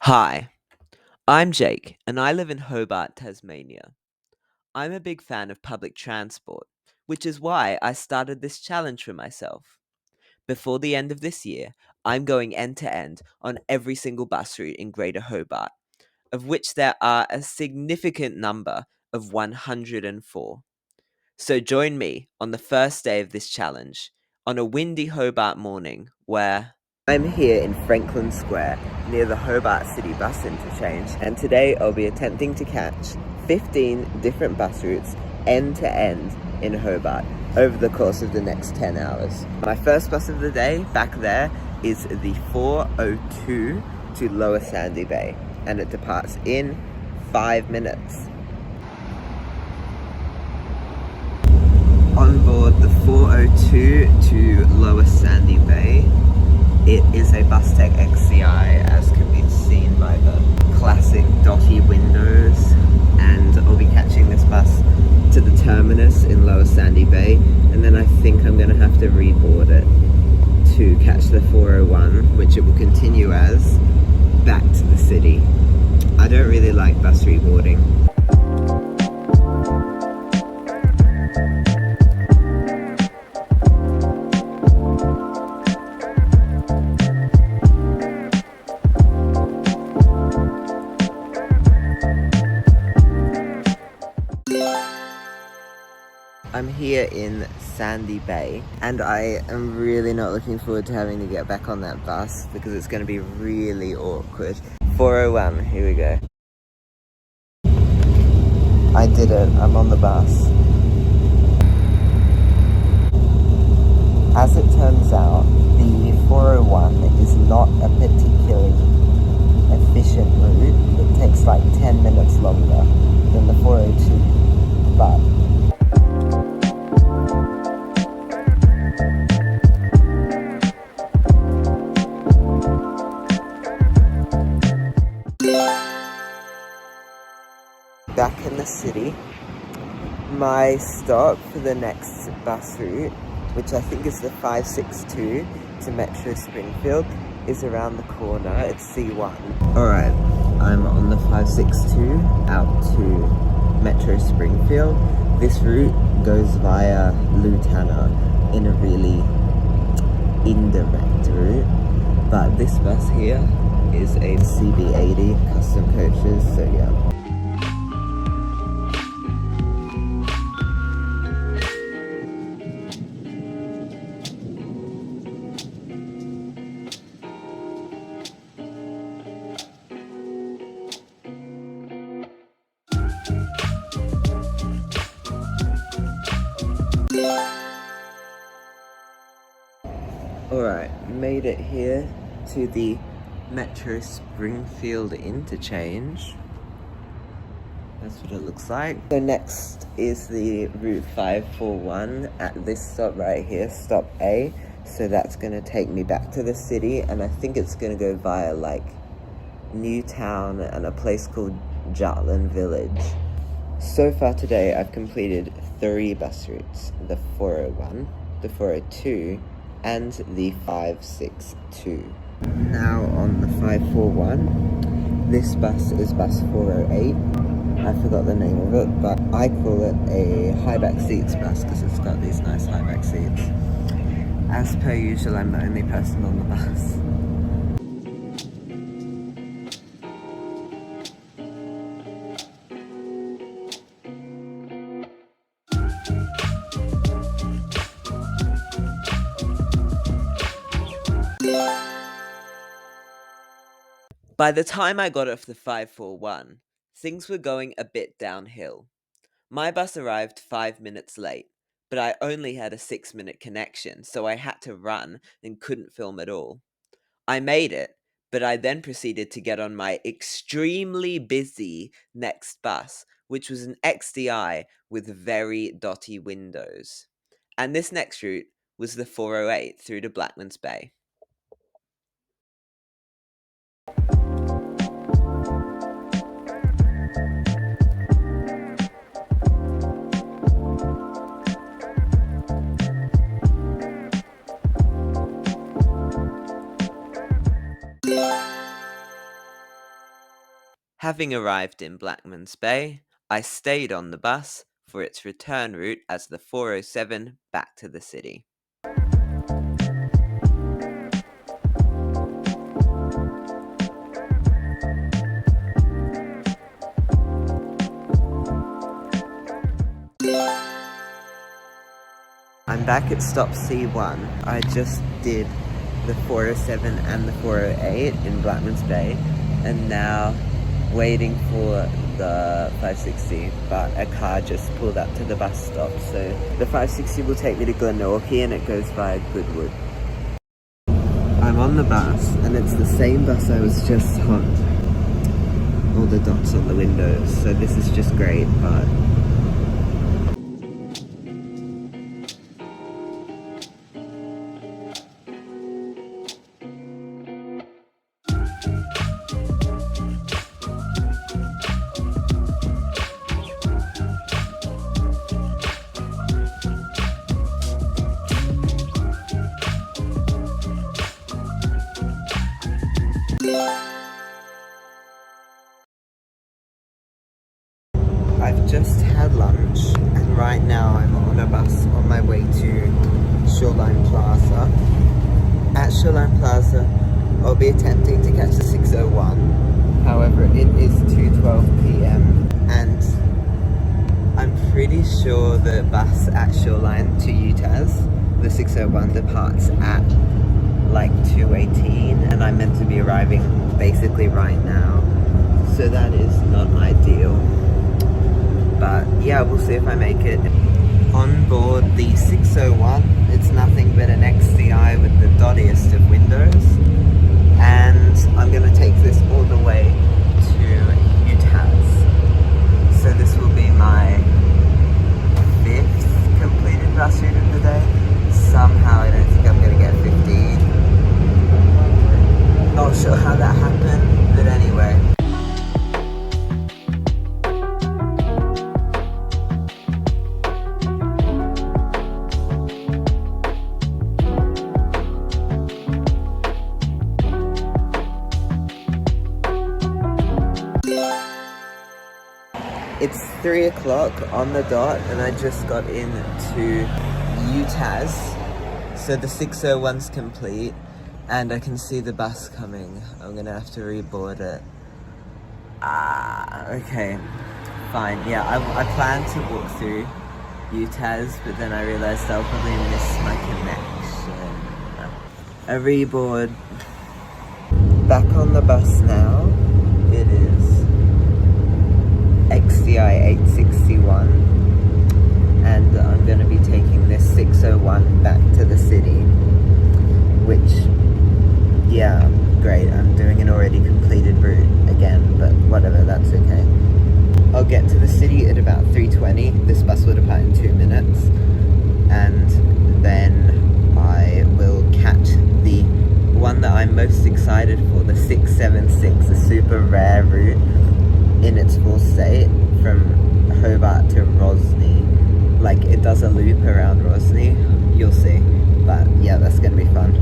Hi, I'm Jake, and I live in Hobart, Tasmania. I'm a big fan of public transport, which is why I started this challenge for myself. Before the end of this year, I'm going end to end on every single bus route in Greater Hobart, of which there are a significant number of 104. So join me on the first day of this challenge, on a windy Hobart morning where I'm here in Franklin Square near the Hobart City bus interchange, and today I'll be attempting to catch 15 different bus routes end to end in Hobart over the course of the next 10 hours. My first bus of the day back there is the 4:02 to Lower Sandy Bay, and it departs in 5 minutes. On board the 4:02 to Lower Sandy Bay, it is a bustech XCI, as can be seen by the classic dotty windows, and I'll be catching this bus to the terminus in Lower Sandy Bay, and then I think I'm going to have to reboard it to catch the 4:01, which it will continue as, back to the city. I don't really like bus reboarding. I'm here in Sandy Bay, and I am really not looking forward to having to get back on that bus because it's going to be really awkward. 4:01, here we go. I did it, I'm on the bus. As it turns out, the 4:01 is not a particularly efficient route. It takes like 10 minutes longer than the 4:02, but back in the city, my stop for the next bus route, which I think is the 562 to Metro Springfield, is around the corner. It's C1. Alright, I'm on the 562 out to Metro Springfield. This route goes via Lutana in a really indirect route, but this bus here is a CB80 custom coaches, so yeah. Alright, made it here to the Metro Springfield interchange. That's what it looks like. So next is the Route 541 at this stop right here, stop A. So that's going to take me back to the city, and I think it's going to go via like Newtown and a place called Jutland Village. So far today I've completed 3 bus routes, the 4:01, the 4:02, and the 562. Now on the 541, this bus is bus 408. I forgot the name of it, but I call it a high back seats bus because it's got these nice high back seats. As per usual, I'm the only person on the bus. By the time I got off the 541, things were going a bit downhill. My bus arrived 5 minutes late, but I only had a 6-minute connection, so I had to run and couldn't film at all. I made it, but I then proceeded to get on my extremely busy next bus, which was an XDI with very dotty windows. And this next route was the 408 through to Blackman's Bay. Having arrived in Blackman's Bay, I stayed on the bus for its return route as the 407 back to the city. I'm back at stop C1. I just did the 407 and the 408 in Blackman's Bay, and now waiting for the 560, but a car just pulled up to the bus stop, so the 560 will take me to Glenorchy and it goes via Goodwood. I'm on the bus and it's the same bus I was just on. All the dots on the windows, so this is just great, but I've just had lunch and right now I'm on a bus on my way to Shoreline Plaza. At Shoreline Plaza, I'll be attempting to catch the 601. However, it is 2:12 p.m. and I'm pretty sure the bus at Shoreline to UTAS, the 601, departs at like 2:18 and I'm meant to be arriving basically right now. So that is not ideal. But yeah, we'll see if I make it. On board the 601, it's nothing but an XDI with the dottiest of windows. And I'm going to take this all the way to UTAS. So this will be my 5th completed bus route of the day. Somehow I don't think I'm going to get 15. Not sure how that happened, but anyway. It's 3 o'clock on the dot and I just got into UTAS. So the 601's complete and I can see the bus coming. I'm gonna have to reboard it. Okay, fine. Yeah, I plan to walk through UTAS, but then I realized I'll probably miss my connection. A reboard. Back on the bus now. It is XDI 861 and I'm going to be taking this 601 back to the city, which, yeah, great. I'm doing an already completed route again, but whatever, that's okay. I'll get to the city at about 3:20. This bus will depart in 2 minutes and then I will catch the one that I'm most excited for, the 676, a super rare route in its full state from Hobart to Rosny. Like, it does a loop around Rosny, you'll see, but yeah, that's gonna be fun.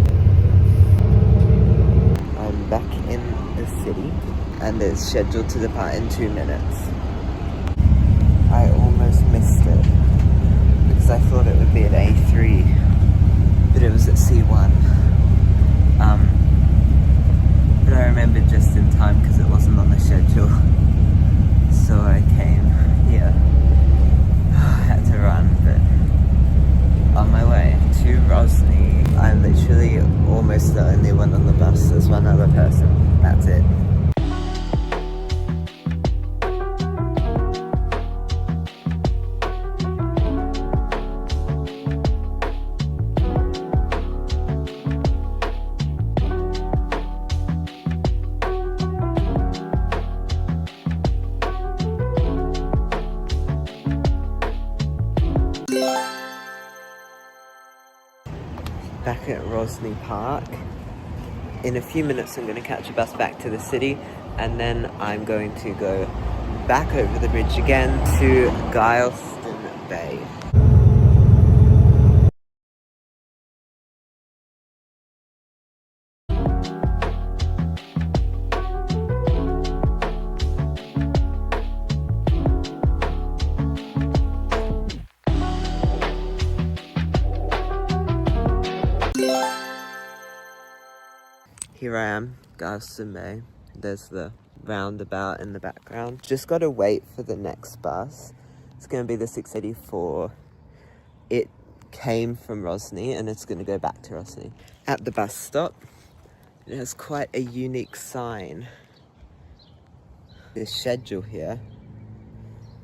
I'm back in the city and it's scheduled to depart in 2 minutes. I almost missed it because I thought it would be at A3, but it was at C1. But I remembered just in time because it wasn't on the schedule. So I came here. I had to run, but on my way to Rosny, I'm literally almost the only one on the bus. There's one other person. That's it. Back at Rosny Park. In a few minutes I'm going to catch a bus back to the city and then I'm going to go back over the bridge again to Guileston Bay. here I am, Galveston Bay. There's the roundabout in the background. Just got to wait for the next bus. It's going to be the 684. It came from Rosny and it's going to go back to Rosny. At the bus stop, it has quite a unique sign. This schedule here,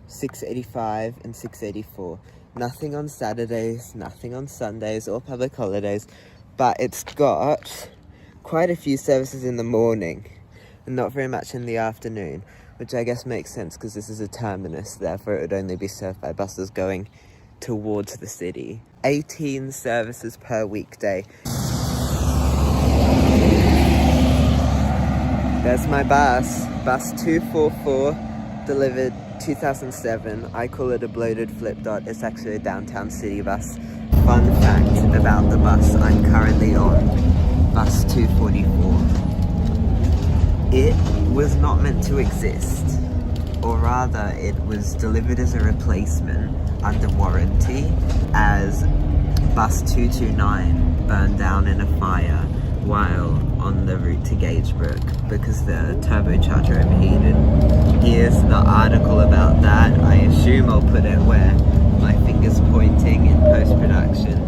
685 and 684. Nothing on Saturdays, nothing on Sundays or public holidays, but it's got quite a few services in the morning and not very much in the afternoon, which I guess makes sense because this is a terminus, therefore it would only be served by buses going towards the city. 18 services per weekday. There's my bus, bus 244, delivered 2007. I call it a bloated flip dot. It's actually a downtown city bus. Fun fact about the bus I'm currently on, bus 244. It was not meant to exist, or rather it was delivered as a replacement under warranty, as bus 229 burned down in a fire while on the route to Gagebrook because the turbocharger overheated. Here's the article about that. I assume I'll put it where my finger's pointing in post-production.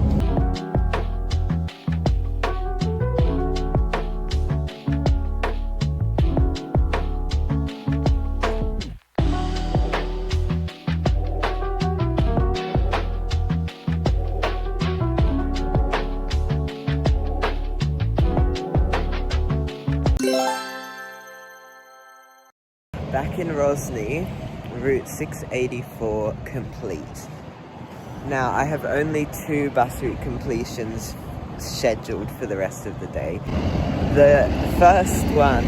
Back in Rosny, route 684 complete. Now I have only 2 bus route completions scheduled for the rest of the day. The first one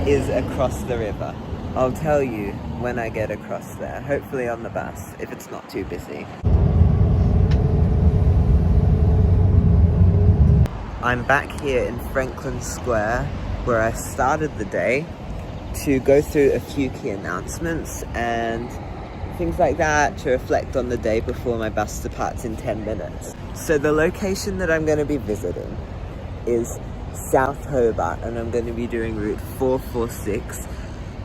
is across the river. I'll tell you when I get across there, hopefully on the bus, if it's not too busy. I'm back here in Franklin Square, where I started the day, to go through a few key announcements and things like that to reflect on the day before my bus departs in 10 minutes. So the location that I'm going to be visiting is South Hobart, and I'm going to be doing route 446.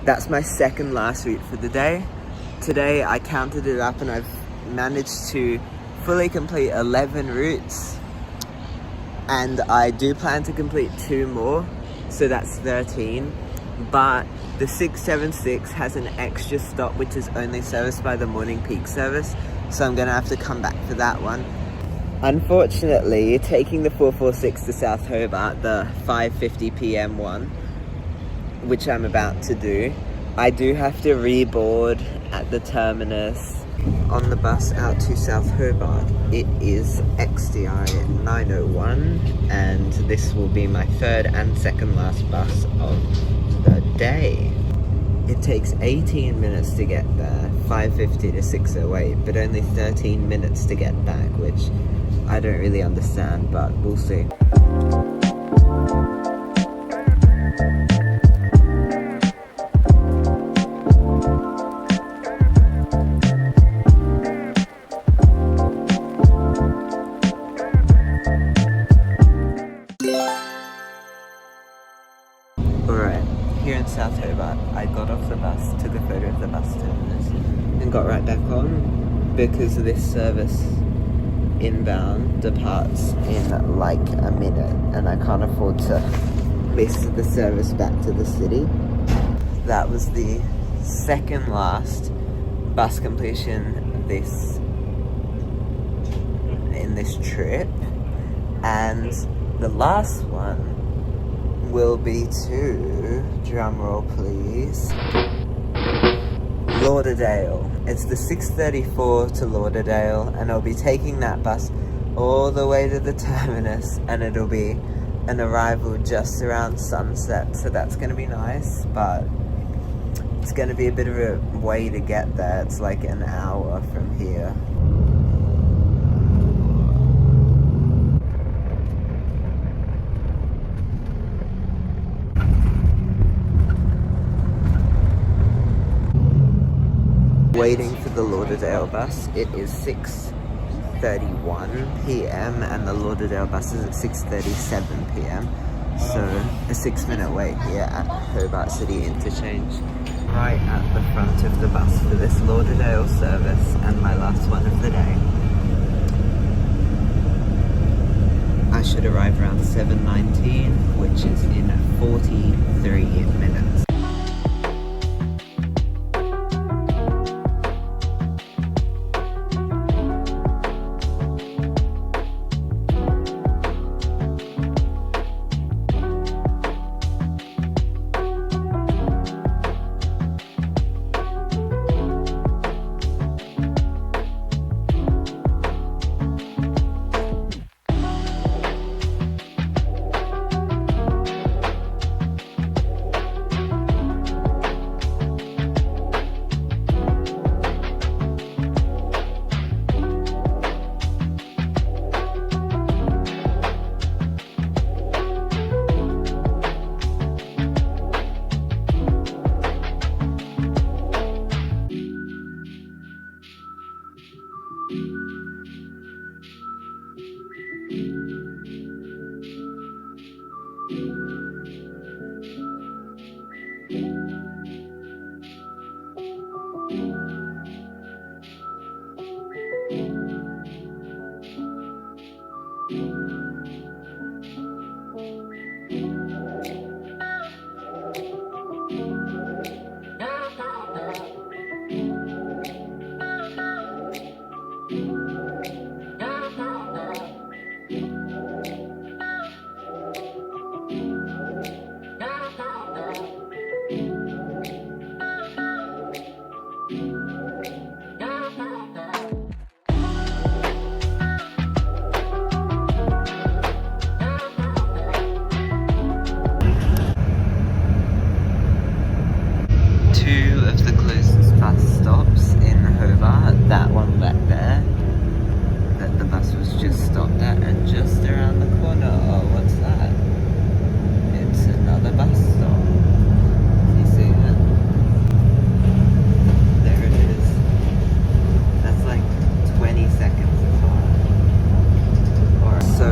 That's my second last route for the day. Today I counted it up and I've managed to fully complete 11 routes, and I do plan to complete 2 more, so that's 13. But the 676 has an extra stop which is only serviced by the morning peak service, so I'm going to have to come back for that one. Unfortunately, taking the 446 to South Hobart, the 5:50 p.m. one, which I'm about to do, I do have to reboard at the terminus on the bus out to South Hobart. It is XDI 901, and this will be my third and second last bus of the day. It takes 18 minutes to get there, 5:50 to 6:08, but only 13 minutes to get back, which I don't really understand, but we'll see. Alright, here in South Hobart, I got off the bus, took a photo of the bus terminus, and got right back on because this service inbound departs in like a minute, and I can't afford to miss the service back to the city. That was the second last bus completion in this trip, and the last one will be to, drumroll please, Lauderdale. It's the 6:34 to Lauderdale, and I'll be taking that bus all the way to the terminus, and it'll be an arrival just around sunset, so that's going to be nice, but it's going to be a bit of a way to get there. It's like an hour from here. Waiting for the Lauderdale bus. It is 6:31 p.m. and the Lauderdale bus is at 6:37 p.m. So, a 6-minute wait here at Hobart City Interchange. Right at the front of the bus for this Lauderdale service, and my last one of the day. I should arrive around 7:19, which is in 43 minutes. That one back there that the bus was just stopped at, and just around the corner, oh, what's that? It's another bus stop. You see it? There it is. That's like 20 seconds apart. Alright, so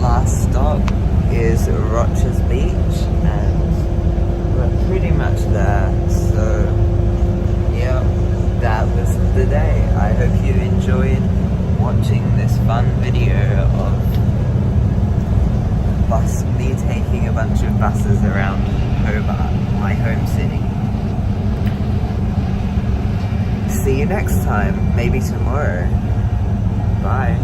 last stop is Rochers Beach, and we're pretty much there, so yeah. That was the day. I hope you enjoyed watching this fun video of me taking a bunch of buses around Hobart, my home city. See you next time, maybe tomorrow. Bye.